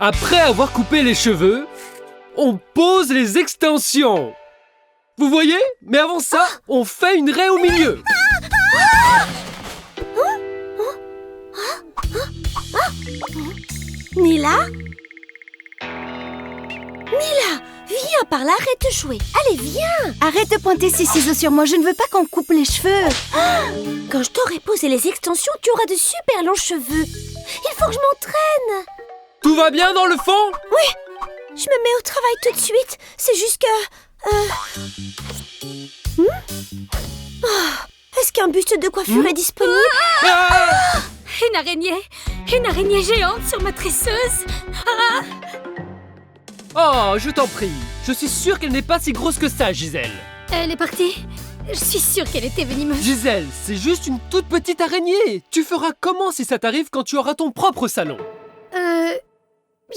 Après avoir coupé les cheveux, on pose les extensions. Vous voyez? Mais avant ça, on fait une raie au milieu. Nila? Nila, viens par là, arrête de jouer. Allez, viens. Arrête de pointer ces ciseaux sur moi, je ne veux pas qu'on coupe les cheveux. Quand je t'aurai posé les extensions, tu auras de super longs cheveux. Il faut que je m'entraîne. Tout va bien dans le fond? Oui, je me mets au travail tout de suite. C'est juste que... Est-ce qu'un buste de coiffure est disponible? Une araignée géante sur ma tresseuse. Oh, je t'en prie. Je suis sûre qu'elle n'est pas si grosse que ça, Gisèle. Elle est partie. Je suis sûre qu'elle était venimeuse. Gisèle, c'est juste une toute petite araignée. Tu feras comment si ça t'arrive quand tu auras ton propre salon?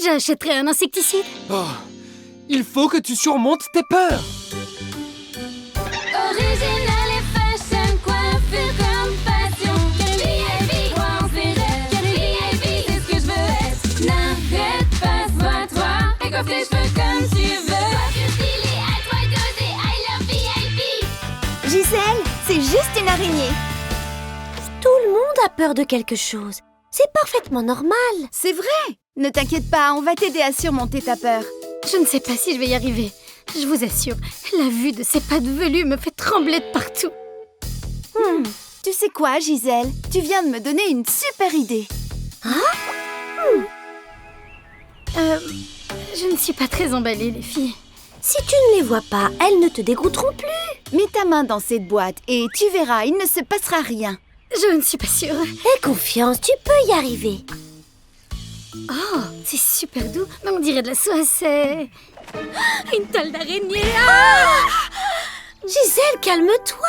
J'achèterai un insecticide. Oh, il faut que tu surmontes tes peurs. Original et fashion, coiffure comme passion. Quel VIP, toi on s'érête. Quel VIP, c'est ce que je veux être. N'arrête pas, sois-toi et coiffe tes cheveux comme tu veux. Coiffure stylée, à toi d'oser, I love VIP. Gisèle, c'est juste une araignée. Tout le monde a peur de quelque chose. C'est parfaitement normal. C'est vrai. Ne t'inquiète pas, on va t'aider à surmonter ta peur. Je ne sais pas si je vais y arriver. Je vous assure, la vue de ces pattes velues me fait trembler de partout. Tu sais quoi, Gisèle? Tu viens de me donner une super idée. Je ne suis pas très emballée, les filles. Si tu ne les vois pas, elles ne te dégoûteront plus. Mets ta main dans cette boîte et tu verras, il ne se passera rien. Je ne suis pas sûre. Aie confiance, tu peux y arriver. Oh, c'est super doux. Mais on dirait de la soie, c'est... Une toile d'araignée. Gisèle, calme-toi.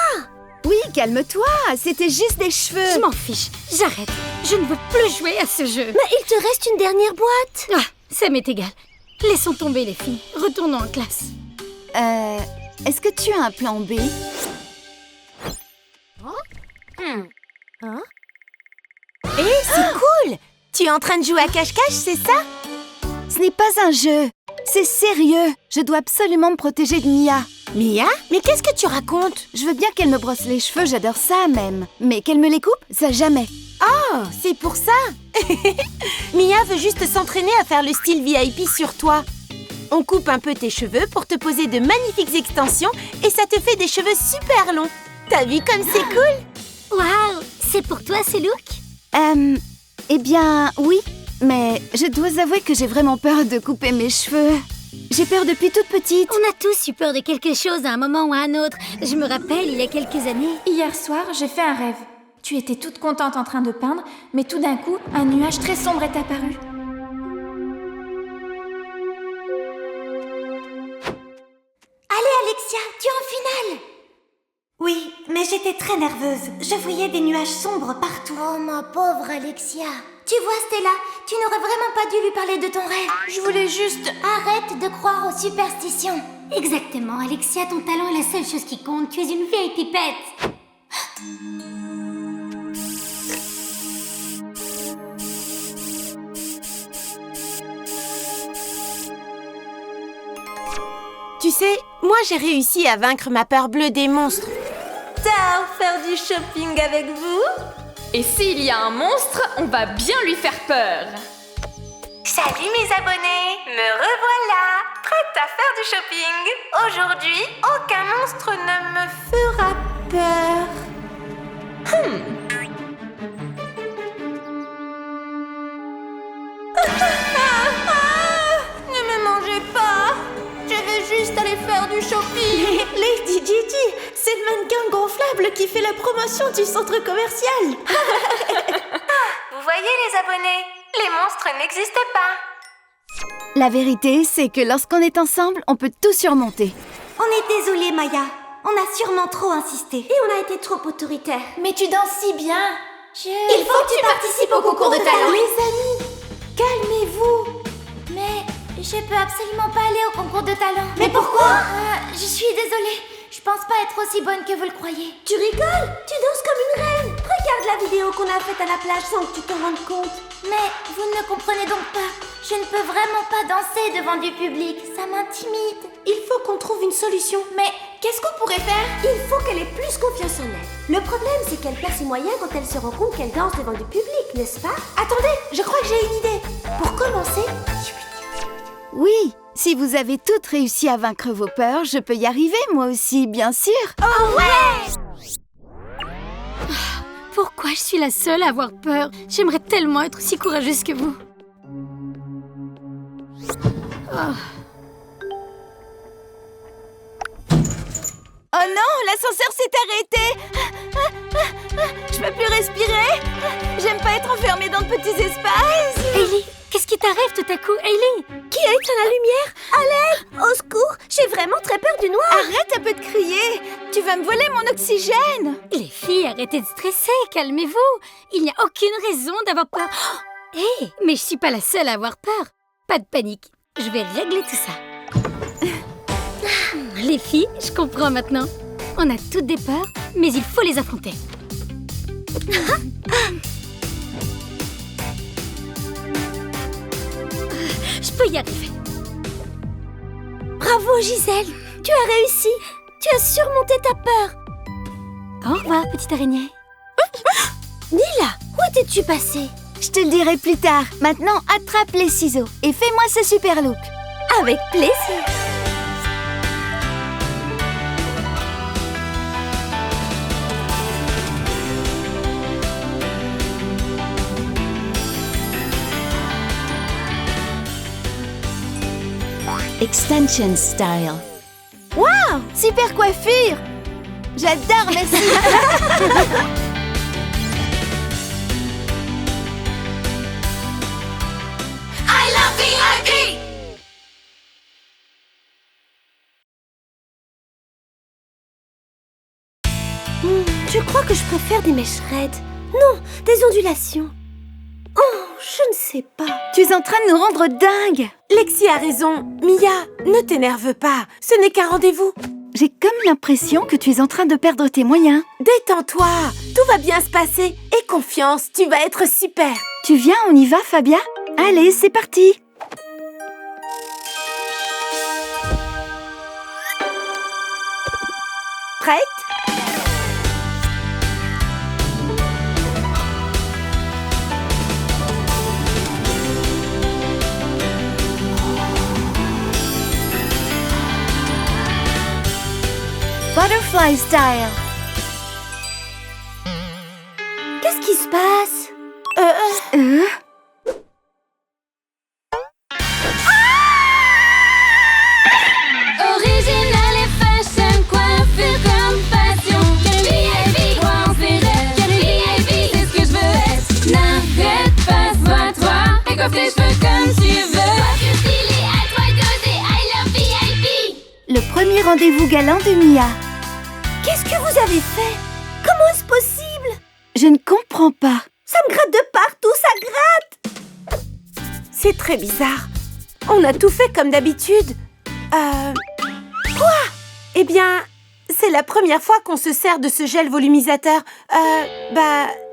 Oui, calme-toi, c'était juste des cheveux. Je m'en fiche. J'arrête. Je ne veux plus jouer à ce jeu. Mais il te reste une dernière boîte. Ah, ça m'est égal. Laissons tomber, les filles. Retournons en classe. Est-ce que tu as un plan B? C'est cool. Tu es en train de jouer à cache-cache, c'est ça? Ce n'est pas un jeu, c'est sérieux. Je dois absolument me protéger de Mia. Mia? Mais qu'est-ce que tu racontes? Je veux bien qu'elle me brosse les cheveux, j'adore ça même. Mais qu'elle me les coupe, ça jamais. Oh, c'est pour ça. Mia veut juste s'entraîner à faire le style VIP sur toi. On coupe un peu tes cheveux pour te poser de magnifiques extensions et ça te fait des cheveux super longs. T'as vu comme c'est cool? Waouh, c'est pour toi ce look? Eh bien, oui. Mais je dois avouer que j'ai vraiment peur de couper mes cheveux. J'ai peur depuis toute petite. On a tous eu peur de quelque chose à un moment ou à un autre. Je me rappelle, il y a quelques années. Hier soir, j'ai fait un rêve. Tu étais toute contente en train de peindre, mais tout d'un coup, un nuage très sombre est apparu. Allez Alexia, tu es en finale. Oui, mais j'étais très nerveuse. Je voyais des nuages sombres partout. Oh ma pauvre Alexia. Tu vois Stella, tu n'aurais vraiment pas dû lui parler de ton rêve. Je voulais juste... Arrête de croire aux superstitions. Exactement, Alexia, ton talent est la seule chose qui compte. Tu es une vieille pipette. Tu sais, moi j'ai réussi à vaincre ma peur bleue des monstres. Ciao, faire du shopping avec vous? Et s'il y a un monstre, on va bien lui faire peur. Salut mes abonnés, me revoilà, prête à faire du shopping. Aujourd'hui, aucun monstre ne me fera peur. Ne me mangez pas. Je veux juste aller faire du shopping. Lady Gigi, c'est le mannequin gonflable qui fait la promotion du centre commercial. Vous voyez les abonnés, les monstres n'existent pas. La vérité, c'est que lorsqu'on est ensemble, on peut tout surmonter. On est désolé Maya, on a sûrement trop insisté. Et on a été trop autoritaire. Mais tu danses si bien. Il faut que tu participes au concours de talent. Les amis, calmez-vous. Mais je peux absolument pas aller au concours de talent. Mais pourquoi? Je suis désolée. Je pense pas être aussi bonne que vous le croyez. Tu rigoles? Tu danses comme une reine. Regarde la vidéo qu'on a faite à la plage sans que tu t'en rendes compte. Mais vous ne comprenez donc pas. Je ne peux vraiment pas danser devant du public, ça m'intimide. Il faut qu'on trouve une solution. Mais qu'est-ce qu'on pourrait faire? Il faut qu'elle ait plus confiance en elle. Le problème, c'est qu'elle perd ses moyens quand elle se rend compte qu'elle danse devant du public, n'est-ce pas? Attendez, je crois que j'ai une idée. Pour commencer... Oui, si vous avez toutes réussi à vaincre vos peurs, je peux y arriver moi aussi, bien sûr. Oh ouais! Pourquoi je suis la seule à avoir peur? J'aimerais tellement être aussi courageuse que vous. Oh non, l'ascenseur s'est arrêté. Je peux plus respirer. J'aime pas être enfermée dans de petits espaces. Hailey, qu'est-ce qui t'arrive tout à coup? Hailey! Qui a éteint la lumière? À l'aide! Au secours! J'ai vraiment très peur du noir! Arrête un peu de crier. Tu vas me voler mon oxygène. Les filles, arrêtez de stresser, calmez-vous. Il n'y a aucune raison d'avoir peur. Hé, mais je suis pas la seule à avoir peur. Pas de panique, je vais régler tout ça. Les filles, je comprends maintenant. On a toutes des peurs, mais il faut les affronter. Je peux y arriver. Bravo Gisèle! Tu as réussi! Tu as surmonté ta peur! Au revoir, petite araignée. Nila, où étais-tu passée? Je te le dirai plus tard. Maintenant, attrape les ciseaux et fais-moi ce super look. Avec plaisir! Extension style. Waouh, super coiffure. J'adore, merci. I love VIP! Je crois que je préfère des mèches raides. Non, des ondulations. Oh, je ne sais pas. Tu es en train de nous rendre dingues. Lexi a raison. Mia, ne t'énerve pas. Ce n'est qu'un rendez-vous. J'ai comme l'impression que tu es en train de perdre tes moyens. Détends-toi. Tout va bien se passer. Aie confiance, tu vas être super. Tu viens, on y va, Fabia? Allez, c'est parti. Prête? Butterfly style. Qu'est-ce qui se passe? Original et fashion, coiffure comme passion. VIP, grand c'est rêve. VIP, c'est ce que je veux être. N'arrête pas, sois-toi. Et coiffe tes cheveux comme tu veux. Coiffure stylée, à toi dosée. I love VIP. Le premier rendez-vous galant de Mia. Qu'est-ce que vous avez fait? Comment est-ce possible? Je ne comprends pas. Ça me gratte de partout, ça gratte! C'est très bizarre. On a tout fait comme d'habitude. Quoi? Eh bien, c'est la première fois qu'on se sert de ce gel volumisateur.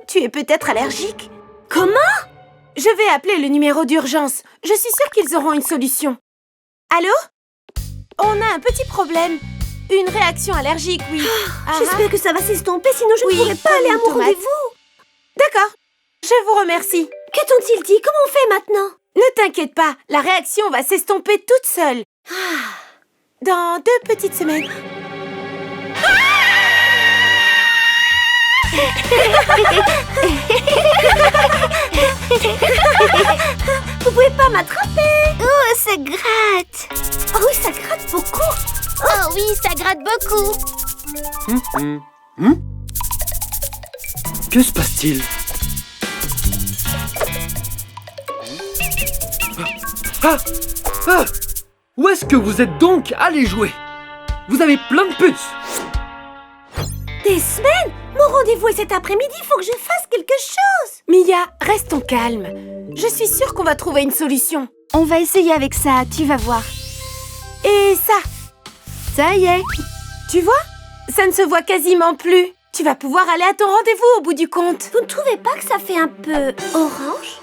Tu es peut-être allergique. Comment? Je vais appeler le numéro d'urgence. Je suis sûre qu'ils auront une solution. Allô? On a un petit problème. Une réaction allergique, oui. J'espère que ça va s'estomper, sinon je ne pourrai pas aller à mon rendez-vous. D'accord. Je vous remercie. Que t'ont-ils dit? Comment on fait maintenant? Ne t'inquiète pas, la réaction va s'estomper toute seule. Dans 2 petites semaines. Vous pouvez pas m'attraper? Oh, ça gratte. Oh oui, ça gratte beaucoup. Oh oui, ça gratte beaucoup. Que se passe-t-il? Où est-ce que vous êtes donc allés jouer? Vous avez plein de puces. Des semaines? Mon rendez-vous est cet après-midi, faut que je fasse quelque chose. Mia, restons calmes. Je suis sûre qu'on va trouver une solution. On va essayer avec ça, tu vas voir. Et ça, Ça y est. tu vois? Ça ne se voit quasiment plus. Tu vas pouvoir aller à ton rendez-vous au bout du compte. Vous ne trouvez pas que ça fait un peu orange?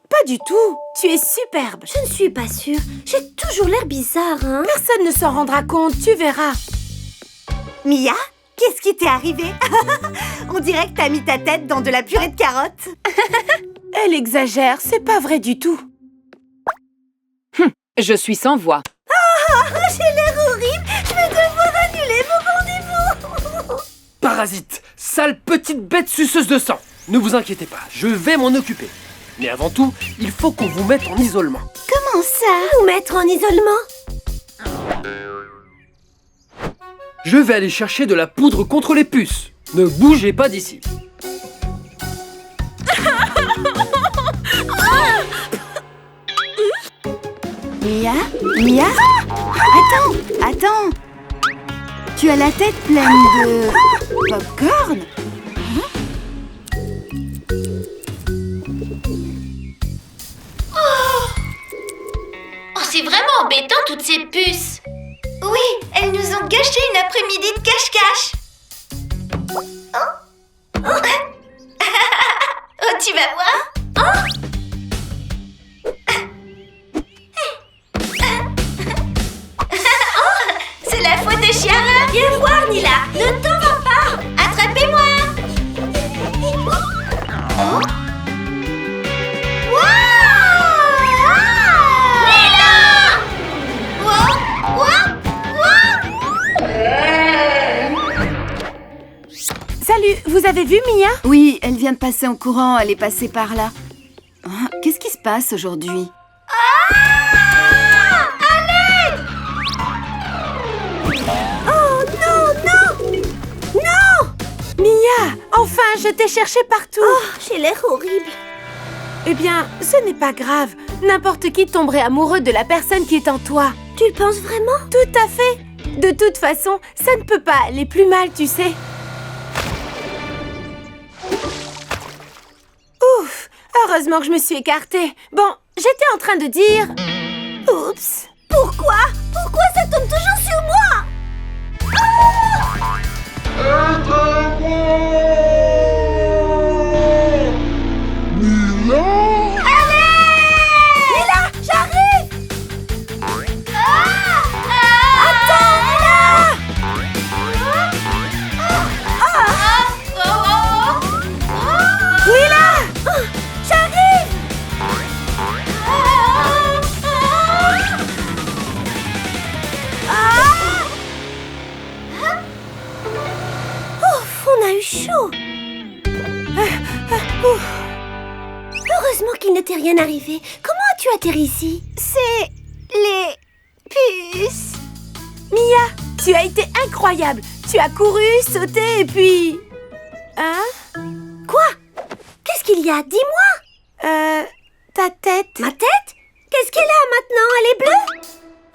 Pas du tout. Tu es superbe. Je ne suis pas sûre. J'ai toujours l'air bizarre, hein? Personne ne s'en rendra compte, tu verras. Mia, qu'est-ce qui t'est arrivé? On dirait que t'as mis ta tête dans de la purée de carottes. Elle exagère, c'est pas vrai du tout. Je suis sans voix. J'ai l'air horrible. Je vais devoir annuler mon rendez-vous. Parasite, sale petite bête suceuse de sang. Ne vous inquiétez pas, je vais m'en occuper. Mais avant tout, il faut qu'on vous mette en isolement. Comment ça? Vous mettre en isolement? Je vais aller chercher de la poudre contre les puces. Ne bougez pas d'ici. Mia? Attends. Tu as la tête pleine de popcorn? Oh, c'est vraiment embêtant, toutes ces puces. Oui, elles nous ont gâché une après-midi de cache-cache. Oh, tu vas voir. C'est la faute de Chiara. Viens voir, Nila. Ne t'en va pas. Attrapez-moi. Salut, vous avez vu Mia? Oui, elle vient de passer en courant, elle est passée par là. Qu'est-ce qui se passe aujourd'hui? Mia, enfin, je t'ai cherché partout. J'ai l'air horrible. Eh bien, ce n'est pas grave. N'importe qui tomberait amoureux de la personne qui est en toi. Tu le penses vraiment? Tout à fait. De toute façon, ça ne peut pas aller plus mal, tu sais. Ouf, heureusement que je me suis écartée. Bon, j'étais en train de dire... Oups. Pourquoi ça tombe toujours sur moi? chaud. Heureusement qu'il ne t'est rien arrivé. Comment as-tu atterri ici? C'est les puces. Mia, tu as été incroyable. Tu as couru, sauté et puis... Hein? Quoi? Qu'est-ce qu'il y a? Dis-moi. Ta tête. Ma tête? Qu'est-ce qu'elle a maintenant? Elle est bleue?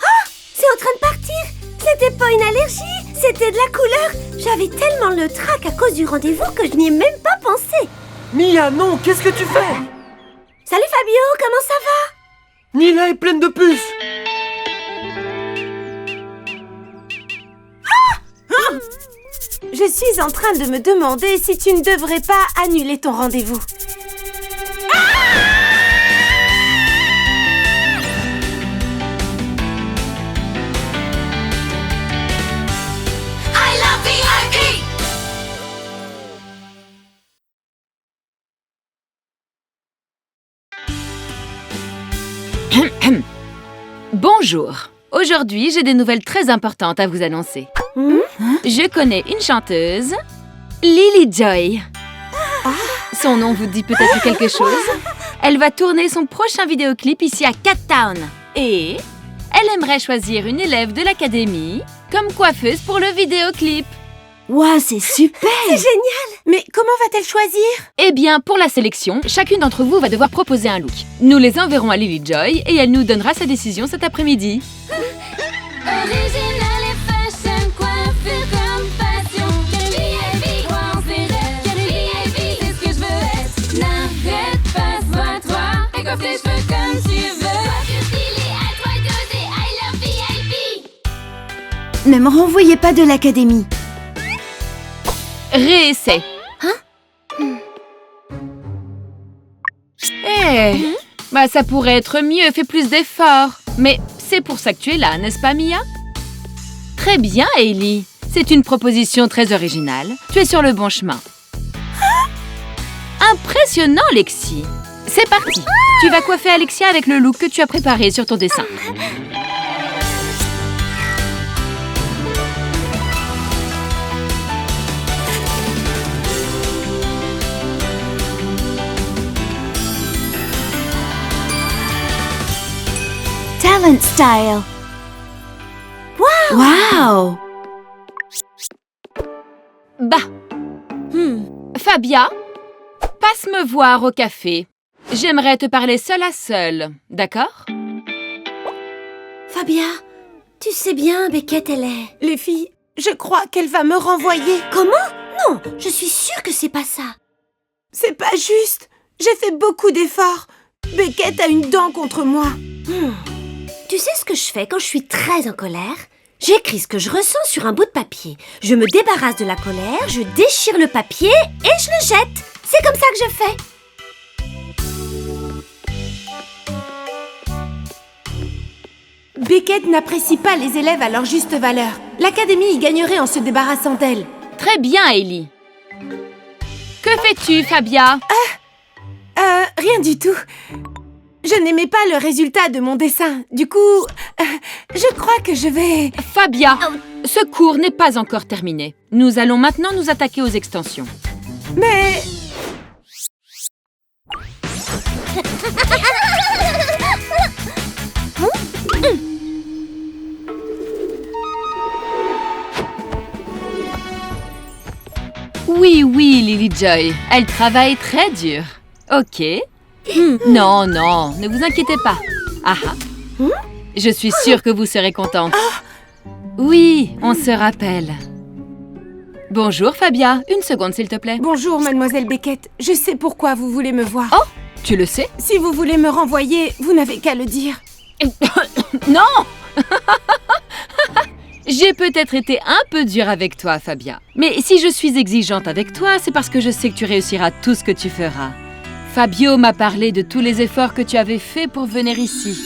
Ah! C'est en train de partir. C'était pas une allergie, c'était de la couleur. J'avais tellement le trac à cause du rendez-vous que je n'y ai même pas pensé. Mia, non, qu'est-ce que tu fais? Salut Fabio, comment ça va? Nila est pleine de puces. Je suis en train de me demander si tu ne devrais pas annuler ton rendez-vous. Bonjour. Aujourd'hui, j'ai des nouvelles très importantes à vous annoncer. Je connais une chanteuse, Lily Joy. Son nom vous dit peut-être quelque chose? Elle va tourner son prochain vidéoclip ici à Cat Town. Et elle aimerait choisir une élève de l'académie comme coiffeuse pour le vidéoclip. Waouh, c'est super! C'est génial! Mais comment va-t-elle choisir? Eh bien, pour la sélection, chacune d'entre vous va devoir proposer un look. Nous les enverrons à Lily Joy et elle nous donnera sa décision cet après-midi. Original et fashion, coiffure comme passion. VIP, grand c'est VIP, c'est ce que je veux être. N'arrête pas, sois-toi et coiffe tes cheveux comme tu veux. Coiffure stylée, à toi d'oser, I love VIP. Ne me renvoyez pas de l'académie. Réessai. Bah, ça pourrait être mieux, fais plus d'efforts. Mais c'est pour ça que tu es là, n'est-ce pas, Mia? Très bien, Hailey. C'est une proposition très originale. Tu es sur le bon chemin. Impressionnant, Lexi. C'est parti. Tu vas coiffer Alexia avec le look que tu as préparé sur ton dessin. Talent style. Wow! Bah, Fabia, passe me voir au café. J'aimerais te parler seule à seule, d'accord? Fabia, tu sais bien, Beckett, elle est... Les filles, je crois qu'elle va me renvoyer. Comment? Non, je suis sûre que c'est pas ça. C'est pas juste. J'ai fait beaucoup d'efforts. Beckett a une dent contre moi. Tu sais ce que je fais quand je suis très en colère? J'écris ce que je ressens sur un bout de papier. Je me débarrasse de la colère, je déchire le papier et je le jette. C'est comme ça que je fais. Beckett n'apprécie pas les élèves à leur juste valeur. L'académie y gagnerait en se débarrassant d'elle. Très bien, Hailey. Que fais-tu, Fabia? Rien du tout. Je n'aimais pas le résultat de mon dessin. Du coup, je crois que je vais... Fabia, ce cours n'est pas encore terminé. Nous allons maintenant nous attaquer aux extensions. Mais... Oui, Lily Joy. Elle travaille très dur. Ok. Non, ne vous inquiétez pas. Je suis sûre que vous serez contente. Oui, on se rappelle. Bonjour, Fabia. Une seconde, s'il te plaît. Bonjour, mademoiselle Beckett. Je sais pourquoi vous voulez me voir. Oh, tu le sais? Si vous voulez me renvoyer, vous n'avez qu'à le dire. Non! J'ai peut-être été un peu dure avec toi, Fabia. Mais si je suis exigeante avec toi, c'est parce que je sais que tu réussiras tout ce que tu feras. Fabio m'a parlé de tous les efforts que tu avais faits pour venir ici.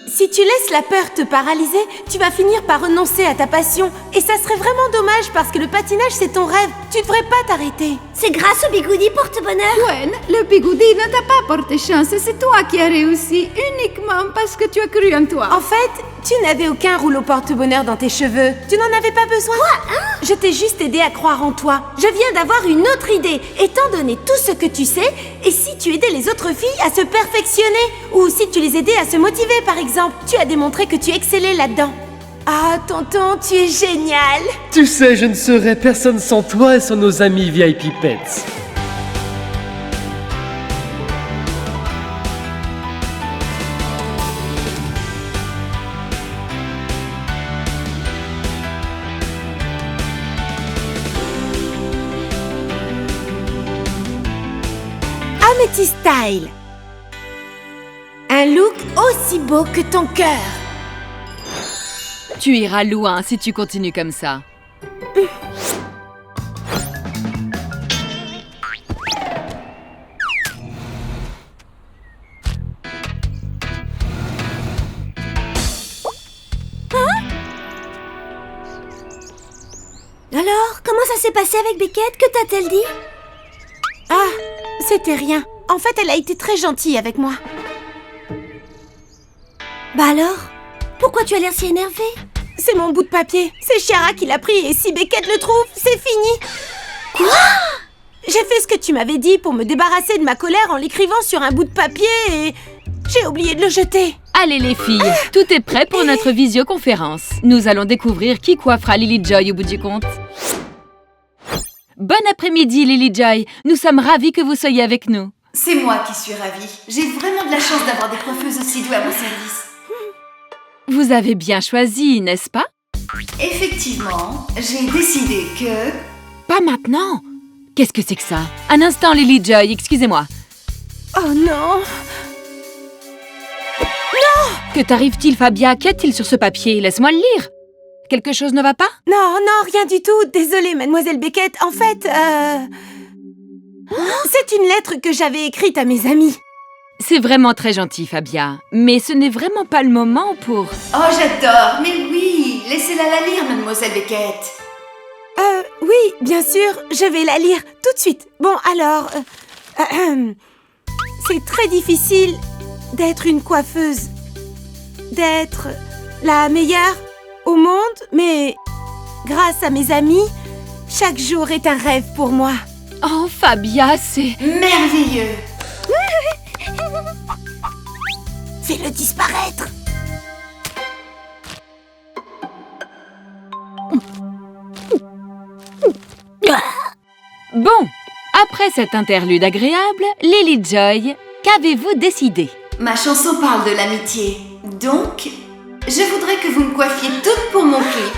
Si tu laisses la peur te paralyser, tu vas finir par renoncer à ta passion. Et ça serait vraiment dommage parce que le patinage, c'est ton rêve. Tu devrais pas t'arrêter. C'est grâce au bigoudi porte-bonheur. Gwen, le bigoudi ne t'a pas porté chance. C'est toi qui as réussi uniquement parce que tu as cru en toi. En fait, tu n'avais aucun rouleau porte-bonheur dans tes cheveux. Tu n'en avais pas besoin. Quoi, hein? Je t'ai juste aidé à croire en toi. Je viens d'avoir une autre idée. Étant donné tout ce que tu sais, et si tu aidais les autres filles à se perfectionner? Ou si tu les aidais à se motiver, par exemple? Tu as démontré que tu excellais là-dedans. Ah, tonton, tu es génial! Tu sais, je ne serais personne sans toi et sans nos amis VIP Pets. Amethyst Style. Un look aussi beau que ton cœur. Tu iras loin si tu continues comme ça. Alors, comment ça s'est passé avec Beckett? Que t'a-t-elle dit? Ah, c'était rien. En fait, elle a été très gentille avec moi. Bah alors? Pourquoi tu as l'air si énervée? C'est mon bout de papier. C'est Chiara qui l'a pris et si Beckett le trouve, c'est fini. Quoi? J'ai fait ce que tu m'avais dit pour me débarrasser de ma colère en l'écrivant sur un bout de papier et... j'ai oublié de le jeter. Allez les filles, tout est prêt pour notre visioconférence. Nous allons découvrir qui coiffera Lily Joy au bout du compte. Bon après-midi Lily Joy, nous sommes ravis que vous soyez avec nous. C'est moi qui suis ravie. J'ai vraiment de la chance d'avoir des coiffeuses aussi douées à mon service. Vous avez bien choisi, n'est-ce pas? Effectivement, j'ai décidé que... Pas maintenant. Qu'est-ce que c'est que ça? Un instant Lily Joy, excusez-moi. Oh non! Que t'arrive-t-il, Fabia? Qu'y a-t-il sur ce papier? Laisse-moi le lire. Quelque chose ne va pas? Non, rien du tout. Désolée, mademoiselle Beckett. En fait, c'est une lettre que j'avais écrite à mes amis. C'est vraiment très gentil, Fabia. Mais ce n'est vraiment pas le moment pour... Oh, j'adore. Mais oui, laissez-la la lire, mademoiselle Beckett. Oui, bien sûr, je vais la lire tout de suite. Bon, alors... c'est très difficile d'être une coiffeuse. D'être la meilleure au monde, mais grâce à mes amis, chaque jour est un rêve pour moi. Oh, Fabia, c'est... Merveilleux. Fais-le disparaître. Bon, après cette interlude agréable, Lily Joy, qu'avez-vous décidé? Ma chanson parle de l'amitié. Donc, je voudrais que vous me coiffiez toutes pour mon clip.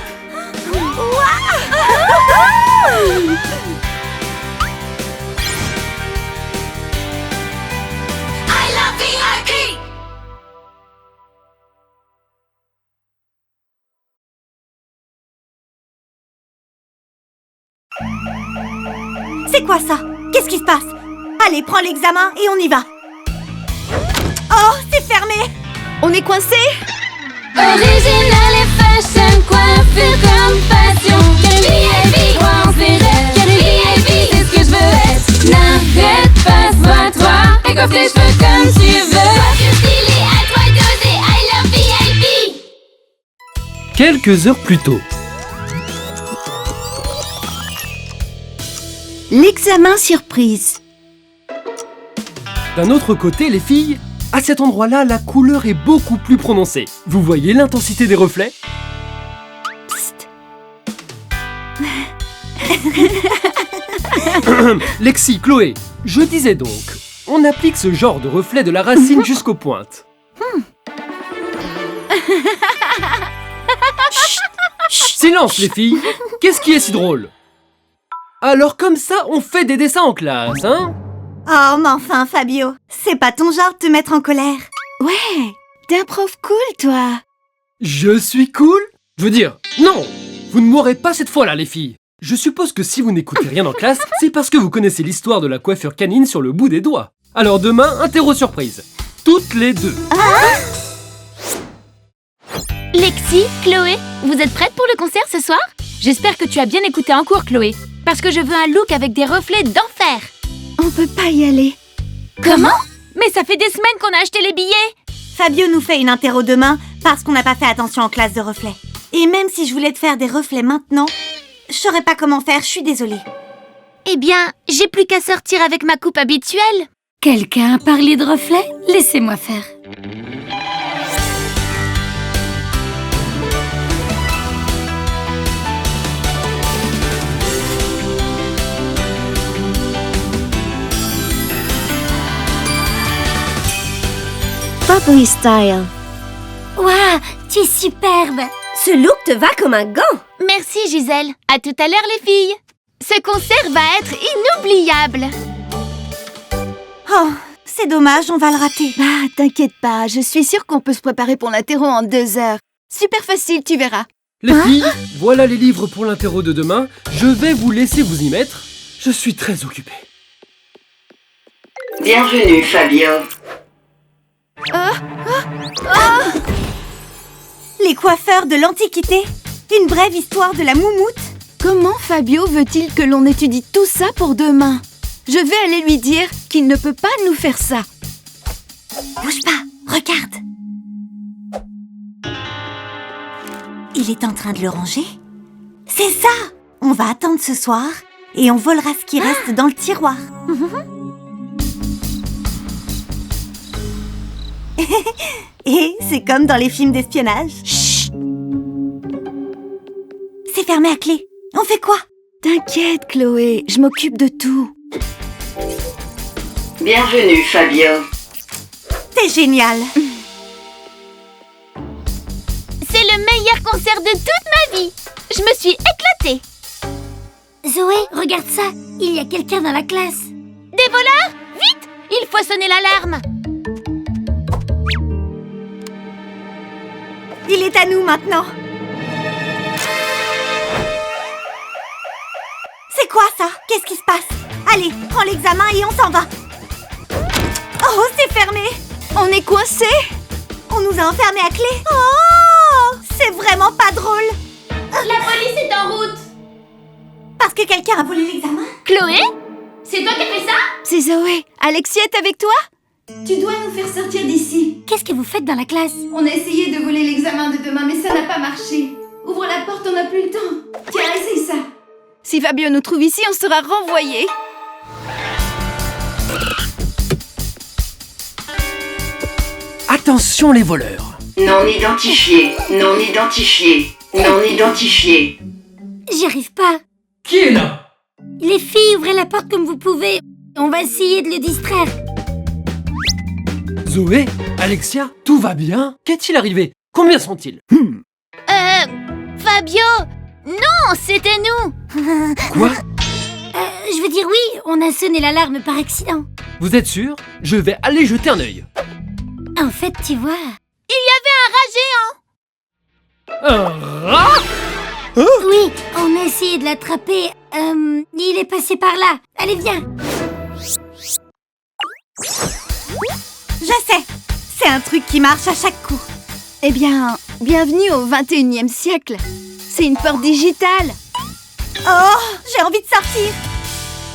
C'est quoi ça? Qu'est-ce qui se passe? Allez, prends l'examen et on y va. Oh, c'est fermé. On est coincé? Original et fashion, coiffure comme passion. VIP, grand c'est rêve. VIP, c'est ce que je veux être. N'arrête pas, sois-toi et coiffe tes cheveux comme tu veux. Coiffure stylée, à toi d'oser. I love VIP. Quelques heures plus tôt. L'examen surprise. D'un autre côté, les filles, à cet endroit-là, la couleur est beaucoup plus prononcée. Vous voyez l'intensité des reflets? Lexi, Chloé, je disais donc, on applique ce genre de reflet de la racine jusqu'aux pointes. Silence, les filles! Qu'est-ce qui est si drôle? Alors comme ça, on fait des dessins en classe, hein? Oh, mais enfin, Fabio, c'est pas ton genre de te mettre en colère. Ouais, t'es un prof cool, toi. Je suis cool? Je veux dire, non! Vous ne m'aurez pas cette fois-là, les filles. Je suppose que si vous n'écoutez rien en classe, c'est parce que vous connaissez l'histoire de la coiffure canine sur le bout des doigts. Alors demain, interro surprise. Toutes les deux. Lexi, Chloé, vous êtes prêtes pour le concert ce soir? J'espère que tu as bien écouté en cours, Chloé. Parce que je veux un look avec des reflets d'enfer. On peut pas y aller. Comment? Mais ça fait des semaines qu'on a acheté les billets. Fabio nous fait une interro demain parce qu'on n'a pas fait attention en classe de reflets. Et même si je voulais te faire des reflets maintenant, je saurais pas comment faire, je suis désolée. Eh bien, j'ai plus qu'à sortir avec ma coupe habituelle. Quelqu'un a parlé de reflets? Laissez-moi faire. Bubbly style. Waouh, tu es superbe. Ce look te va comme un gant. Merci Gisèle. À tout à l'heure les filles. Ce concert va être inoubliable. Oh, c'est dommage, on va le rater. Ah, t'inquiète pas, je suis sûre qu'on peut se préparer pour l'interro en 2 heures. Super facile, tu verras. Les filles, voilà les livres pour l'interro de demain. Je vais vous laisser vous y mettre. Je suis très occupée. Bienvenue, Fabio. Les coiffeurs de l'Antiquité. Une brève histoire de la moumoute. Comment Fabio veut-il que l'on étudie tout ça pour demain? Je vais aller lui dire qu'il ne peut pas nous faire ça. Bouge pas, regarde. Il est en train de le ranger. C'est ça. On va attendre ce soir et on volera ce qui reste dans le tiroir. Et c'est comme dans les films d'espionnage. Chut. C'est fermé à clé. On fait quoi? T'inquiète, Chloé, je m'occupe de tout. Bienvenue, Fabio. C'est génial. C'est le meilleur concert de toute ma vie. Je me suis éclatée. Zoé, regarde ça. Il y a quelqu'un dans la classe. Des voleurs? Vite! Il faut sonner l'alarme. Il est à nous maintenant. C'est quoi ça? Qu'est-ce qui se passe? Allez, prends l'examen et on s'en va. Oh, Oh, c'est fermé! On est coincés. On nous a enfermés à clé! Oh! C'est vraiment pas drôle! La police est en route. Parce que quelqu'un a volé l'examen? Chloé? C'est toi qui as fait ça? C'est Zoé. Alexia est avec toi? Tu dois nous faire sortir d'ici. Qu'est-ce que vous faites dans la classe? On a essayé de voler l'examen de demain, mais ça n'a pas marché. Ouvre la porte, on n'a plus le temps. Tiens, essaye ça. Si Fabio nous trouve ici, on sera renvoyés. Attention les voleurs. Non identifié, non identifié, non identifié. J'y arrive pas. Qui est là? Les filles, ouvrez la porte comme vous pouvez. On va essayer de le distraire. Zoé? Alexia? Tout va bien? Qu'est-il arrivé? Combien sont-ils? Fabio! Non, c'était nous! Quoi? Je veux dire oui, on a sonné l'alarme par accident. Vous êtes sûr? Je vais aller jeter un œil. En fait, tu vois... Un rat? Oui, on a essayé de l'attraper. Il est passé par là. Allez, viens. Je sais! C'est un truc qui marche à chaque coup. Eh bien, bienvenue au 21e siècle. C'est une porte digitale. Oh! J'ai envie de sortir!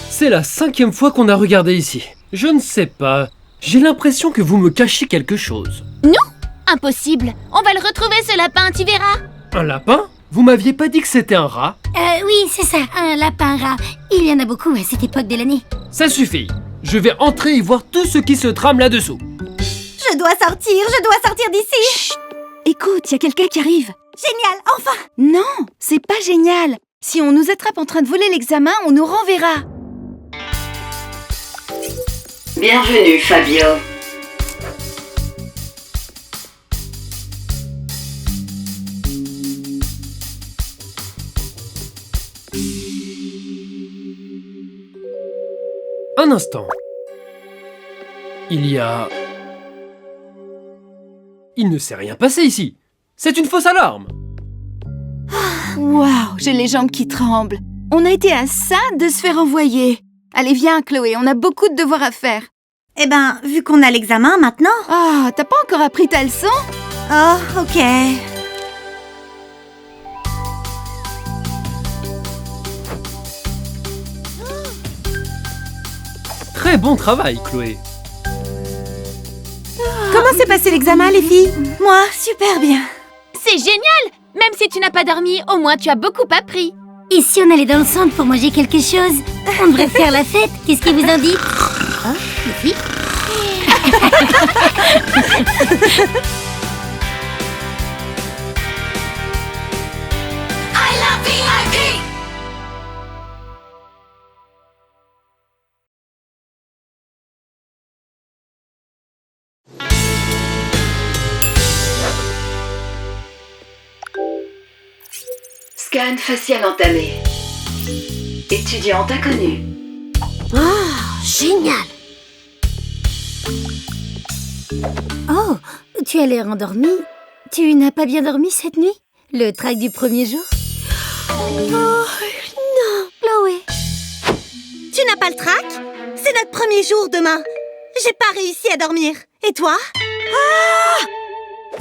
C'est la 5e fois qu'on a regardé ici. Je ne sais pas. J'ai l'impression que vous me cachez quelque chose. Impossible. On va le retrouver, ce lapin, tu verras. Un lapin? Vous m'aviez pas dit que c'était un rat? Oui, c'est ça, un lapin-rat. Il y en a beaucoup à cette époque de l'année. Ça suffit. Je vais entrer et voir tout ce qui se trame là-dessous. Je dois sortir d'ici! Chut! Écoute, il y a quelqu'un qui arrive. Génial, enfin! Non, c'est pas génial. Si on nous attrape en train de voler l'examen, on nous renverra. Bienvenue, Fabio. Un instant. Il ne s'est rien passé ici. C'est une fausse alarme. Waouh, j'ai les jambes qui tremblent. On a été à ça de se faire envoyer. Allez, viens, Chloé, on a beaucoup de devoirs à faire. Eh ben, vu qu'on a l'examen maintenant... Ah, t'as pas encore appris ta leçon? Oh, ok. Très bon travail, Chloé. Comment s'est passé l'examen, les filles? Moi, super bien. C'est génial. Même si tu n'as pas dormi, au moins tu as beaucoup appris. Et si on allait dans le centre pour manger quelque chose? On devrait faire la fête. Qu'est-ce qui vous en dit? Hein, les filles? Scan facial entamé. Étudiante inconnue. Oh, génial! Oh, tu as l'air endormie. Tu n'as pas bien dormi cette nuit? Le trac du premier jour? Oh, non, Chloé. Tu n'as pas le trac? C'est notre premier jour demain. J'ai pas réussi à dormir. Et toi? Ah!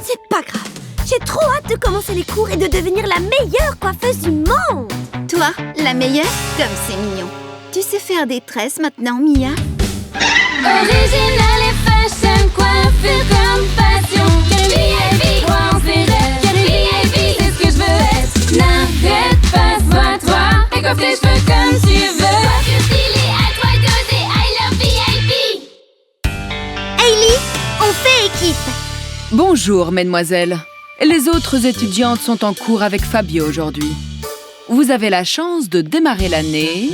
C'est pas grave. J'ai trop hâte de commencer les cours et de devenir la meilleure coiffeuse du monde. Toi, la meilleure? Comme c'est mignon. Tu sais faire des tresses maintenant, Mia? Original et fashion, coiffure comme passion. VIP, crois en ses rêves. VIP, c'est ce que je veux être. N'arrête pas, sois-toi. Et coiffe tes cheveux comme tu veux. Coiffure stylée, à toi d'oser. I love VIP. Hailey, on fait équipe. Bonjour, mesdemoiselles. Les autres étudiantes sont en cours avec Fabio aujourd'hui. Vous avez la chance de démarrer l'année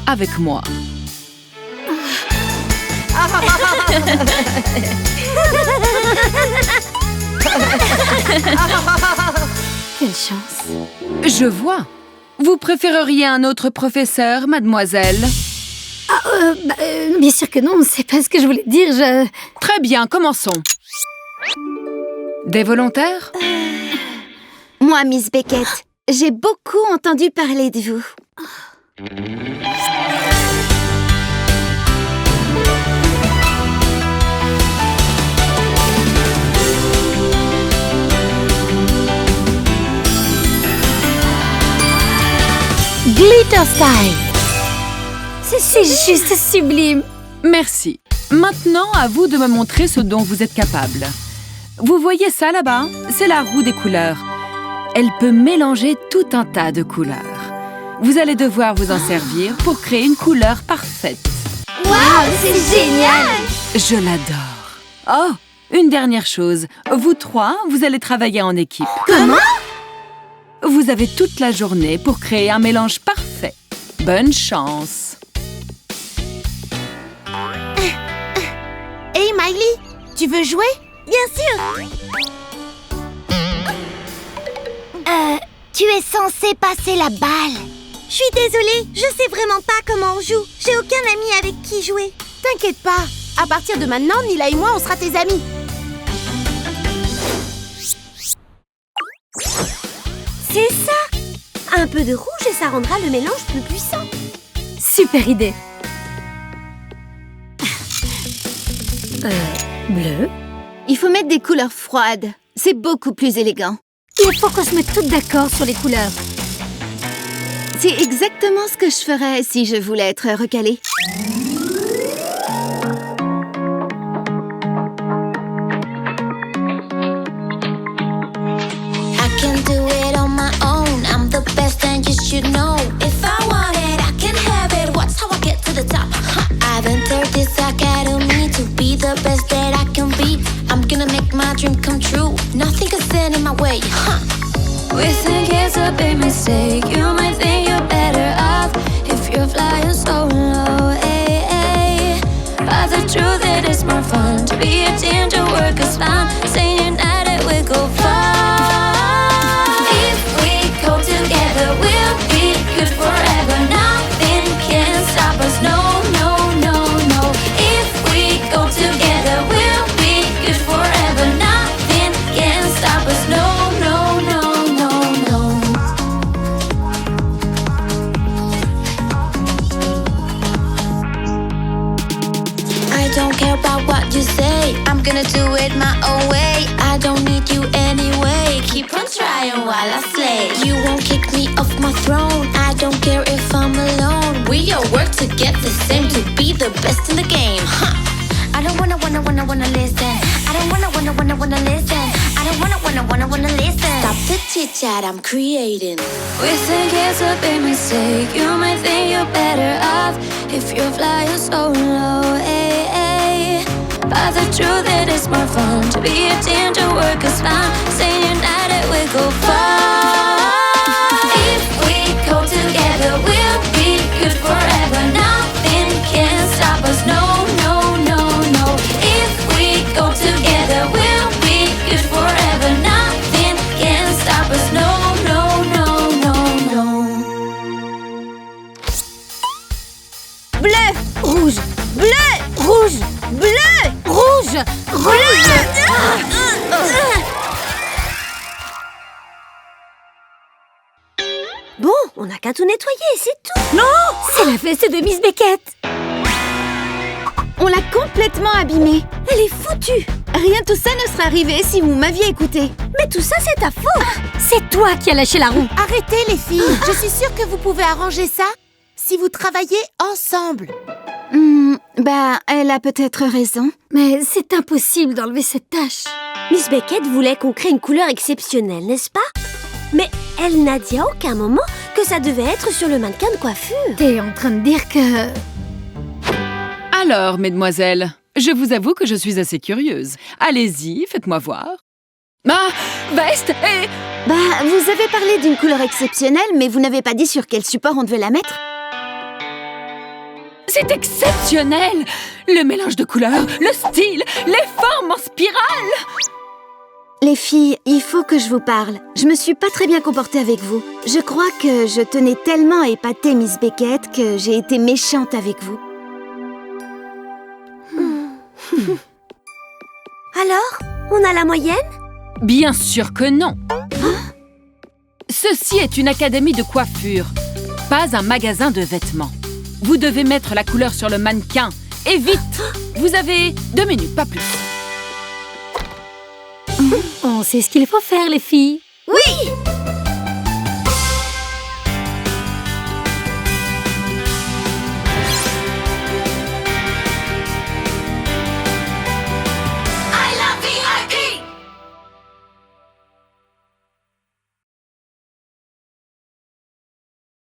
avec moi. Quelle chance. Je vois. Vous préféreriez un autre professeur, mademoiselle? Bien sûr que non, c'est pas ce que je voulais dire, Très bien, commençons. Des volontaires? Moi, Miss Beckett, j'ai beaucoup entendu parler de vous. Glitter Style. C'est juste sublime. Merci. Maintenant, à vous de me montrer ce dont vous êtes capable. Vous voyez ça là-bas? C'est la roue des couleurs. Elle peut mélanger tout un tas de couleurs. Vous allez devoir vous en servir pour créer une couleur parfaite. Waouh, c'est génial! Je l'adore. Oh, une dernière chose. Vous trois, vous allez travailler en équipe. Comment? Vous avez toute la journée pour créer un mélange parfait. Bonne chance. Hey Miley, tu veux jouer? Bien sûr! Tu es censé passer la balle. Je suis désolée, je sais vraiment pas comment on joue. J'ai aucun ami avec qui jouer. T'inquiète pas, à partir de maintenant, Nila et moi, on sera tes amis. C'est ça! Un peu de rouge et ça rendra le mélange plus puissant. Super idée. Bleu. Il faut mettre des couleurs froides. C'est beaucoup plus élégant. Il faut qu'on se mette toutes d'accord sur les couleurs. C'est exactement ce que je ferais si je voulais être recalée. I can do it on my own. I'm the best and you should know. If I want it, I can have it. Watch how I get to the top. I've entered this academy to be the best that I can be. I'm gonna make my dream come true. Nothing can stand in my way. We think it's a big mistake. You might think you're better off if you're flying so low. But the truth it is more fun to be a team, to work as fun. Staying united, we go far. If we go together, we'll be good forever. Nothing can stop us. No, no, no, no. If we go together, we'll be good forever. Nothing can stop us. No, no, no, no, no. I don't care about what you say. I'm gonna do it my own way. I don't need you anyway. Keep on trying while I slay. You won't kick me off my throne. I don't care if I'm alone. We all work to get the same, to be the best in the game. I don't wanna listen. I don't wanna listen. I don't wanna listen. Stop the chit chat, I'm creating. We think it's a big mistake. You might think you're better off if you're flying so low. But the truth it is more fun to be a team, to work as fun. Staying united, we go far. If we go together, we'll be good forever. Nothing can stop us. No, no, no, no. If we go together, we'll be good forever. Nothing can stop us. No, no, no, no, no. Bleu, rouge, bleu, rouge, bleu, rouge, rouge. Bon, on n'a qu'à tout nettoyer, c'est tout. Non, c'est la veste de Miss Beckett. On l'a complètement abîmée. Elle est foutue. Rien de tout ça ne serait arrivé si vous m'aviez écouté. Mais tout ça, c'est ta faute. C'est toi qui as lâché la roue. Arrêtez les filles, je suis sûre que vous pouvez arranger ça si vous travaillez ensemble. Elle a peut-être raison. Mais c'est impossible d'enlever cette tache. Miss Beckett voulait qu'on crée une couleur exceptionnelle, n'est-ce pas? Mais elle n'a dit à aucun moment que ça devait être sur le mannequin de coiffure. T'es en train de dire que... Alors, mesdemoiselles, je vous avoue que je suis assez curieuse. Allez-y, faites-moi voir. Ma veste est... Vous avez parlé d'une couleur exceptionnelle, mais vous n'avez pas dit sur quel support on devait la mettre. C'est exceptionnel! Le mélange de couleurs, le style, les formes en spirale! Les filles, il faut que je vous parle. Je me suis pas très bien comportée avec vous. Je crois que je tenais tellement à épater Miss Beckett que j'ai été méchante avec vous. Alors, on a la moyenne? Bien sûr que non! Ceci est une académie de coiffure, pas un magasin de vêtements. Vous devez mettre la couleur sur le mannequin. Et vite! Vous avez 2 minutes, pas plus. On sait ce qu'il faut faire, les filles. Oui!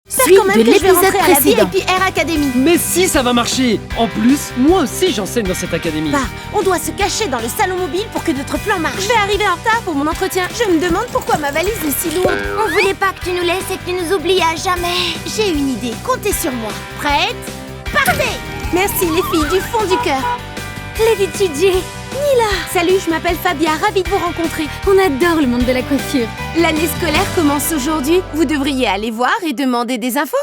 J'espère quand même que je vais rentrer à la VIP Air Academy. Mais si, ça va marcher. En plus, moi aussi j'enseigne dans cette académie. Bah, on doit se cacher dans le salon mobile pour que notre plan marche. Je vais arriver en retard pour mon entretien. Je me demande pourquoi ma valise est si lourde. On voulait pas que tu nous laisses et que tu nous oublies à jamais. J'ai une idée, comptez sur moi. Prête? Partez! Merci les filles du fond du cœur. Lady TJ, Nila! Salut, je m'appelle Fabia, ravie de vous rencontrer. on adore le monde de la coiffure. L'année scolaire commence aujourd'hui. Vous devriez aller voir et demander des infos.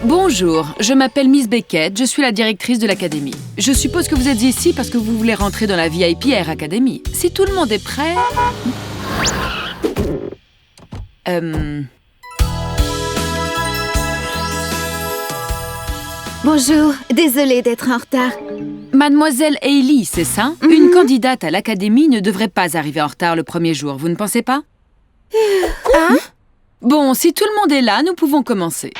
Bonjour, je m'appelle Miss Beckett, je suis la directrice de l'académie. Je suppose que vous êtes ici parce que vous voulez rentrer dans la VIP Air Academy. Si tout le monde est prêt... Bonjour, désolée d'être en retard. Mademoiselle Hailey, c'est ça? Une candidate à l'académie ne devrait pas arriver en retard le premier jour, vous ne pensez pas? Hein? Bon, si tout le monde est là, nous pouvons commencer.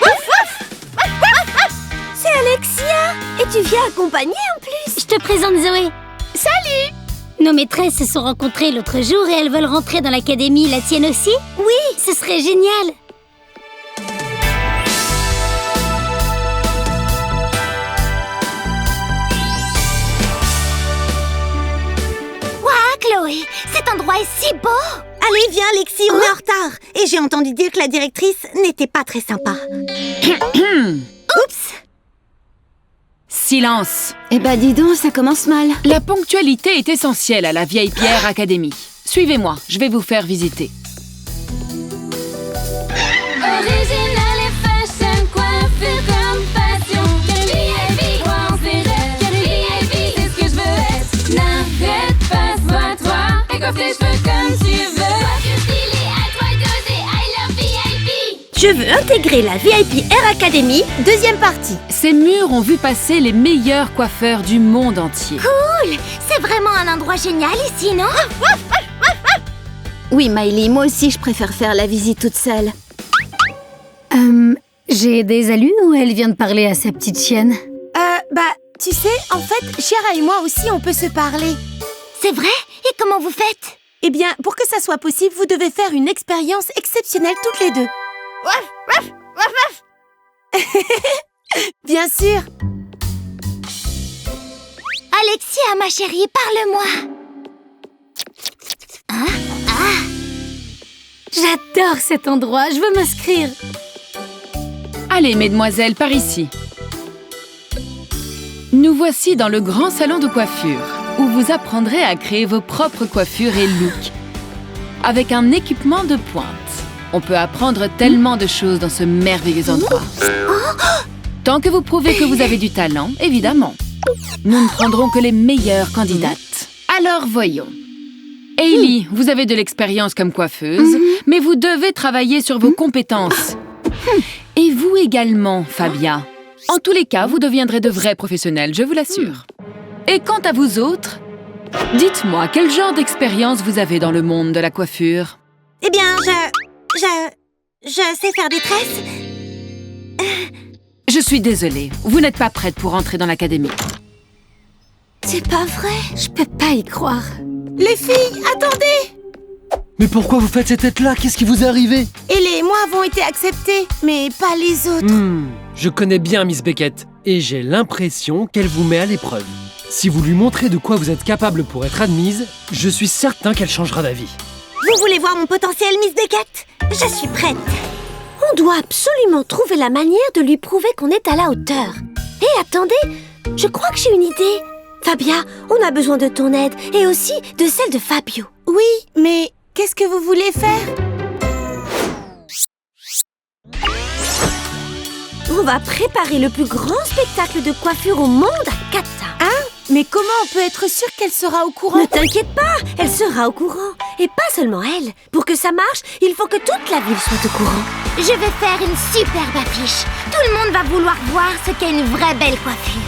C'est Alexia! Et tu viens accompagner en plus! Je te présente Zoé. Salut! Nos maîtresses se sont rencontrées l'autre jour et elles veulent rentrer dans l'académie. La tienne aussi? Oui! Ce serait génial! Chloé, cet endroit est si beau! Allez, viens Alexis, on est en retard. Et j'ai entendu dire que la directrice n'était pas très sympa. Oups! Silence! Eh ben dis donc, ça commence mal. La ponctualité est essentielle à la VIP Air Academy. Suivez-moi, je vais vous faire visiter. Original et fashion, coiffure comme passion. VIP, on s'érête. VIP, c'est ce que je veux être. N'arrête pas, sois-toi. Et coiffe tes cheveux comme tu veux. Coiffure stylée, à toi d'oser. I love VIP. Je veux intégrer la VIP Air Academy. Deuxième partie. Ces murs ont vu passer les meilleurs coiffeurs du monde entier. Cool! C'est vraiment un endroit génial ici, non? Oui, Miley, moi aussi je préfère faire la visite toute seule. J'ai des allus ou elle vient de parler à sa petite chienne? Tu sais, en fait, Chiara et moi aussi, on peut se parler. C'est vrai? Et comment vous faites? Eh bien, pour que ça soit possible, vous devez faire une expérience exceptionnelle toutes les deux. Bien sûr. Alexia, ma chérie, parle-moi. J'adore cet endroit, je veux m'inscrire. Allez, mesdemoiselles, par ici. Nous voici dans le grand salon de coiffure, où vous apprendrez à créer vos propres coiffures et looks. Avec un équipement de pointe. On peut apprendre tellement de choses dans ce merveilleux endroit. Tant que vous prouvez que vous avez du talent, évidemment. Nous ne prendrons que les meilleures candidates. Alors, voyons. Hailey, vous avez de l'expérience comme coiffeuse, mais vous devez travailler sur vos compétences. Et vous également, Fabia. En tous les cas, vous deviendrez de vrais professionnels, je vous l'assure. Et quant à vous autres, dites-moi, quel genre d'expérience vous avez dans le monde de la coiffure? Eh bien, je sais faire des tresses. Je suis désolée, vous n'êtes pas prête pour entrer dans l'académie. C'est pas vrai? Je peux pas y croire. Les filles, attendez! Mais pourquoi vous faites cette tête-là? Qu'est-ce qui vous est arrivé? Elle et moi avons été acceptés, mais pas les autres. Je connais bien Miss Beckett, et j'ai l'impression qu'elle vous met à l'épreuve. Si vous lui montrez de quoi vous êtes capable pour être admise, je suis certain qu'elle changera d'avis. Vous voulez voir mon potentiel, Miss Beckett? Je suis prête. On doit absolument trouver la manière de lui prouver qu'on est à la hauteur. Hé, attendez, je crois que j'ai une idée. Fabia, on a besoin de ton aide et aussi de celle de Fabio. Oui, mais qu'est-ce que vous voulez faire? On va préparer le plus grand spectacle de coiffure au monde à Kata. Mais comment on peut être sûr qu'elle sera au courant? Ne t'inquiète pas, elle sera au courant. Et pas seulement elle. Pour que ça marche, il faut que toute la ville soit au courant. Je vais faire une superbe affiche. Tout le monde va vouloir voir ce qu'est une vraie belle coiffure.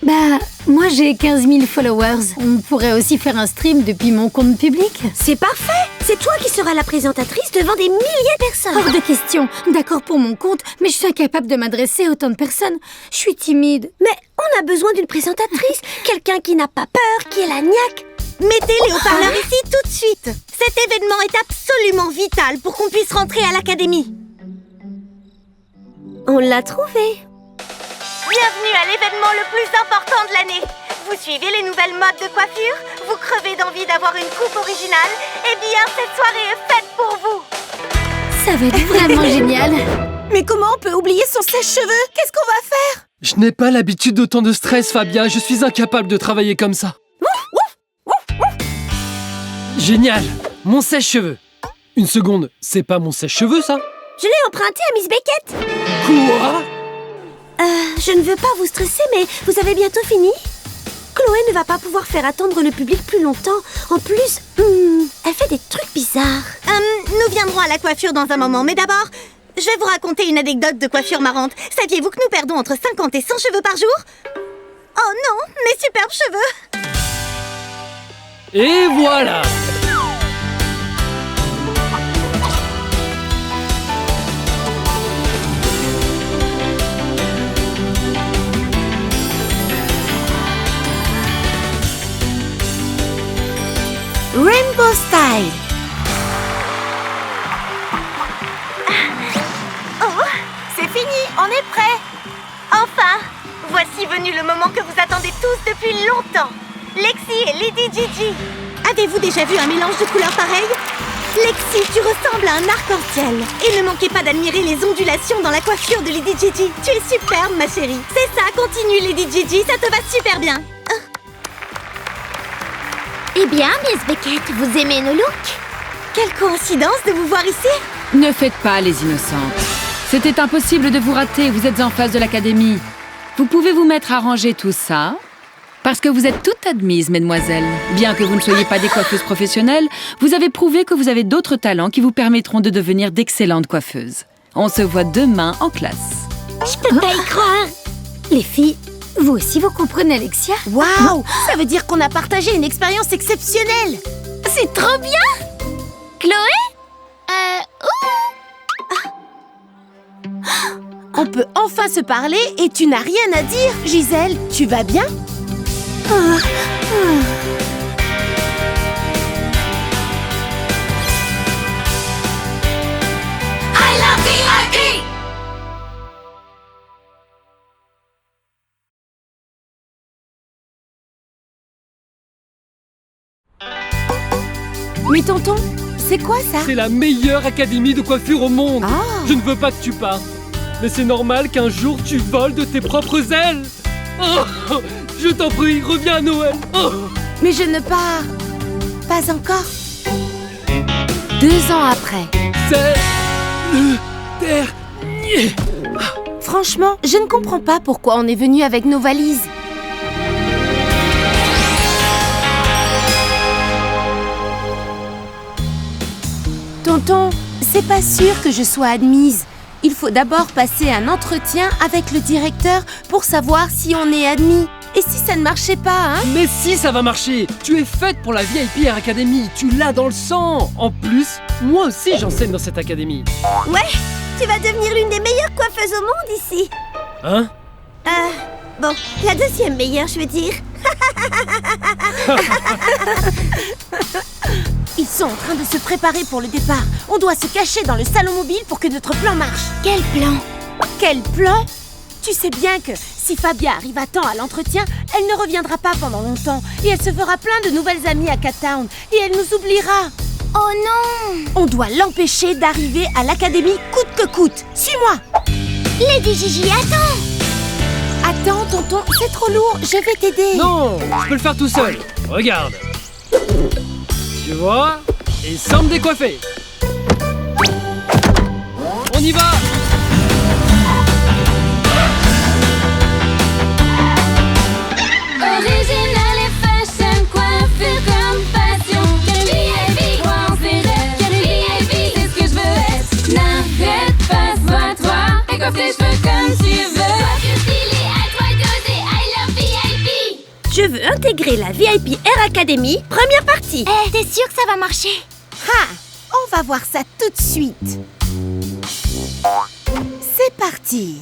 Bah, moi j'ai 15 000 followers. On pourrait aussi faire un stream depuis mon compte public. C'est parfait. C'est toi qui seras la présentatrice devant des milliers de personnes. Hors de question. D'accord pour mon compte, mais je suis incapable de m'adresser à autant de personnes. Je suis timide. Mais on a besoin d'une présentatrice. Quelqu'un qui n'a pas peur, qui est la niaque. Mettez les haut-parleurs ici tout de suite. Cet événement est absolument vital pour qu'on puisse rentrer à l'académie. On l'a trouvé. Bienvenue à l'événement le plus important de l'année. Vous suivez les nouvelles modes de coiffure? Vous crevez d'envie d'avoir une coupe originale? Eh bien, cette soirée est faite pour vous. Ça va être vraiment génial. Mais comment on peut oublier son sèche-cheveux? Qu'est-ce qu'on va faire? Je n'ai pas l'habitude d'autant de stress, Fabia. Je suis incapable de travailler comme ça. Génial! Mon sèche-cheveux. Une seconde, c'est pas mon sèche-cheveux, ça? Je l'ai emprunté à Miss Beckett. Quoi? Je ne veux pas vous stresser, mais vous avez bientôt fini? Chloé ne va pas pouvoir faire attendre le public plus longtemps. En plus, elle fait des trucs bizarres. Nous viendrons à la coiffure dans un moment, mais d'abord, je vais vous raconter une anecdote de coiffure marrante. Saviez-vous que nous perdons entre 50 et 100 cheveux par jour? Oh non, mes superbes cheveux! Et voilà! Rainbow Style. Oh, c'est fini, on est prêt. Enfin, voici venu le moment que vous attendez tous depuis longtemps. Lexi et Lady Gigi. Avez-vous déjà vu un mélange de couleurs pareil? Lexi, tu ressembles à un arc-en-ciel. Et ne manquez pas d'admirer les ondulations dans la coiffure de Lady Gigi. Tu es superbe, ma chérie. C'est ça, continue, Lady Gigi, ça te va super bien. Eh bien, Miss Beckett, vous aimez nos looks? Quelle coïncidence de vous voir ici. Ne faites pas les innocentes. C'était impossible de vous rater, vous êtes en face de l'académie. Vous pouvez vous mettre à ranger tout ça, parce que vous êtes toutes admises, mesdemoiselles. Bien que vous ne soyez pas des coiffeuses professionnelles, vous avez prouvé que vous avez d'autres talents qui vous permettront de devenir d'excellentes coiffeuses. On se voit demain en classe. Je peux pas y croire. Les filles, vous aussi vous comprenez Alexia? Waouh! Ça veut dire qu'on a partagé une expérience exceptionnelle. C'est trop bien! Chloé? On peut enfin se parler et tu n'as rien à dire. Gisèle, tu vas bien? I love VIP! Mais tonton, c'est quoi ça? C'est la meilleure académie de coiffure au monde. Ah. Je ne veux pas que tu partes. Mais c'est normal qu'un jour tu voles de tes propres ailes. Oh, je t'en prie, reviens à Noël. Oh. Mais je ne pars pas encore. 2 ans après. C'est le dernier. Franchement, je ne comprends pas pourquoi on est venu avec nos valises. Tonton, c'est pas sûr que je sois admise. Il faut d'abord passer un entretien avec le directeur pour savoir si on est admis. Et si ça ne marchait pas, hein? Mais si, ça va marcher. Tu es faite pour la VIP Air Academy. Tu l'as dans le sang. En plus, moi aussi j'enseigne dans cette académie. Ouais, tu vas devenir l'une des meilleures coiffeuses au monde ici. Hein? Bon, la deuxième meilleure, je veux dire. Ils sont en train de se préparer pour le départ. On doit se cacher dans le salon mobile pour que notre plan marche. Quel plan? Quel plan? Tu sais bien que si Fabia arrive à temps à l'entretien, elle ne reviendra pas pendant longtemps et elle se fera plein de nouvelles amies à Cat Town et elle nous oubliera. Oh non! On doit l'empêcher d'arriver à l'académie coûte que coûte. Suis-moi! Lady Gigi, attends! Attends, tonton, c'est trop lourd, je vais t'aider. Non, je peux le faire tout seul. Regarde. Tu vois? Et sans me décoiffer. On y va! Original et fashion, coiffure comme passion. VIP, grand zéro. VIP, c'est ce que je veux être. N'arrête pas, sois-toi. Et coiffe tes cheveux comme tu veux. Coiffure stylée, à toi d'oser. I love VIP. Je veux intégrer la VIP Air Academy, première partie. T'es sûre que ça va marcher? Ha! On va voir ça tout de suite. C'est parti.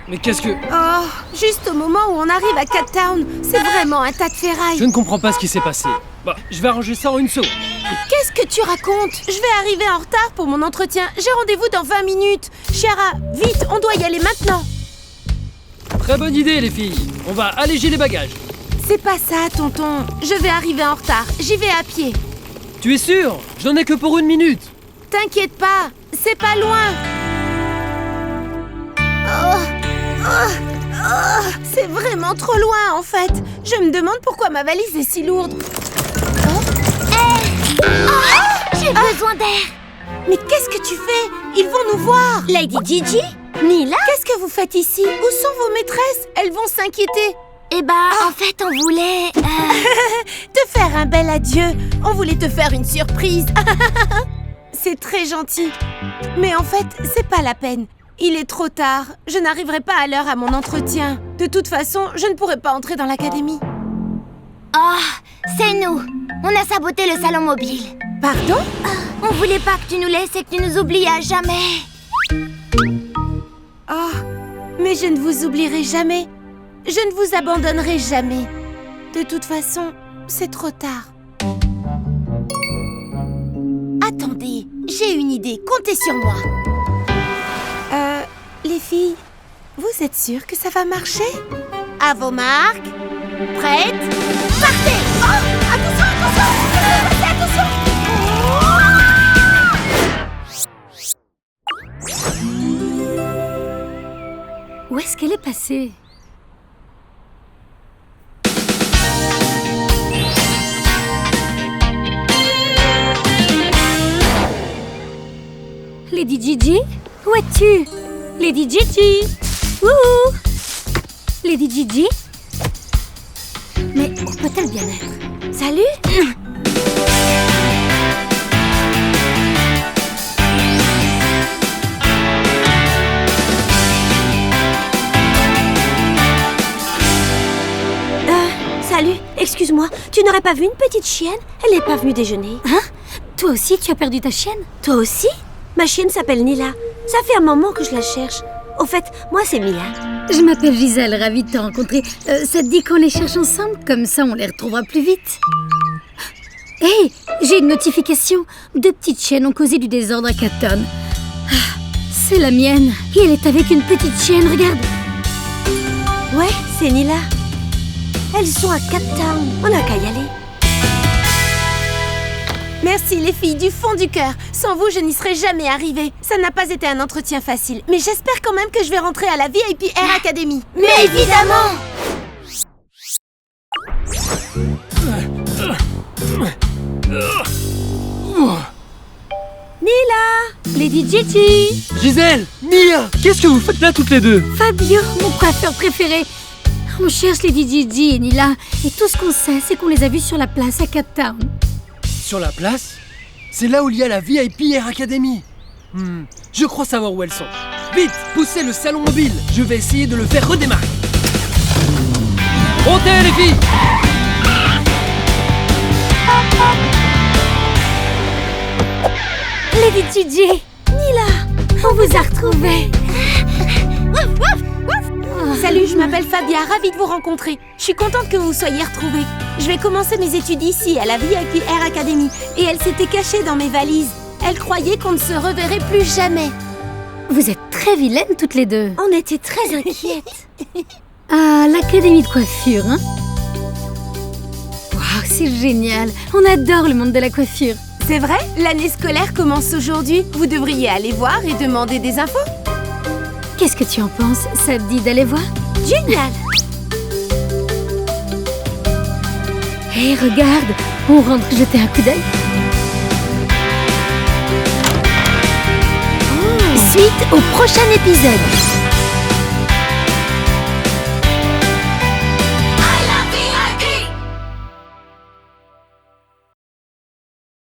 Mais qu'est-ce que... Oh, juste au moment où on arrive à Cat Town, c'est vraiment un tas de ferraille. Je ne comprends pas ce qui s'est passé. Bah, je vais arranger ça en une seconde. Qu'est-ce que tu racontes? Je vais arriver en retard pour mon entretien. J'ai rendez-vous dans 20 minutes. Chiara, vite, on doit y aller maintenant. Très bonne idée, les filles. On va alléger les bagages. C'est pas ça, tonton. Je vais arriver en retard. J'y vais à pied. Tu es sûr? Je n'en ai que pour 1 minute. T'inquiète pas, c'est pas loin. C'est vraiment trop loin, en fait. Je me demande pourquoi ma valise est si lourde. J'ai besoin d'air. Mais qu'est-ce que tu fais? Ils vont nous voir. Lady Gigi? Nila? Qu'est-ce que vous faites ici? Où sont vos maîtresses? Elles vont s'inquiéter. Eh ben, en fait, on voulait... te faire un bel adieu. On voulait te faire une surprise. C'est très gentil. Mais en fait, c'est pas la peine. Il est trop tard. Je n'arriverai pas à l'heure à mon entretien. De toute façon, je ne pourrai pas entrer dans l'académie. Oh, c'est nous. On a saboté le salon mobile. Pardon? On voulait pas que tu nous laisses et que tu nous oublies à jamais. Oh, mais je ne vous oublierai jamais. Je ne vous abandonnerai jamais. De toute façon, c'est trop tard. Attendez, j'ai une idée. Comptez sur moi. Les filles, vous êtes sûres que ça va marcher? À vos marques. Prêtes? Partez! Oh! Attention, attention! Attention! Où est-ce qu'elle est passée? Lady Gigi? Où es-tu? Lady Gigi! Wouhou! Lady Gigi? Mais où peut-elle bien être? Salut! Salut, excuse-moi, tu n'aurais pas vu une petite chienne? Elle n'est pas venue déjeuner. Hein? Toi aussi, tu as perdu ta chienne? Toi aussi? Ma chienne s'appelle Nila. Ça fait un moment que je la cherche. Au fait, moi c'est Mia. Je m'appelle Gisèle, ravie de te rencontrer. Ça te dit qu'on les cherche ensemble? Comme ça, on les retrouvera plus vite. Hé, j'ai une notification. 2 petites chiennes ont causé du désordre à Cat Town. C'est la mienne. Et elle est avec une petite chienne, regarde. Ouais, c'est Nila. Elles sont à Cat Town. On n'a qu'à y aller. Merci les filles, du fond du cœur. Sans vous, je n'y serais jamais arrivée. Ça n'a pas été un entretien facile. Mais j'espère quand même que je vais rentrer à la VIP Air Academy. Mais évidemment! Nila! Lady Gigi! Gisèle! Mia! Qu'est-ce que vous faites là toutes les deux? Fabio, mon coiffeur préféré. On cherche Lady Gigi et Nila. Et tout ce qu'on sait, c'est qu'on les a vus sur la place à Cat Town. Sur la place? C'est là où il y a la VIP Air Academy. Je crois savoir où elles sont. Vite, poussez le salon mobile. Je vais essayer de le faire redémarrer. Montez les filles! Lady Gigi! Nila! On vous a retrouvés. Salut, je m'appelle Fabia, ravie de vous rencontrer. Je suis contente que vous soyez retrouvés. Je vais commencer mes études ici, à la VIP Air Academy. Et elle s'était cachée dans mes valises. Elle croyait qu'on ne se reverrait plus jamais. Vous êtes très vilaines toutes les deux. On était très inquiètes. Ah, l'académie de coiffure, hein? Waouh, c'est génial. On adore le monde de la coiffure. C'est vrai? L'année scolaire commence aujourd'hui. Vous devriez aller voir et demander des infos. Qu'est-ce que tu en penses? Ça te dit d'aller voir? Génial! Hé, regarde! On rentre jeter un coup d'œil. Suite au prochain épisode.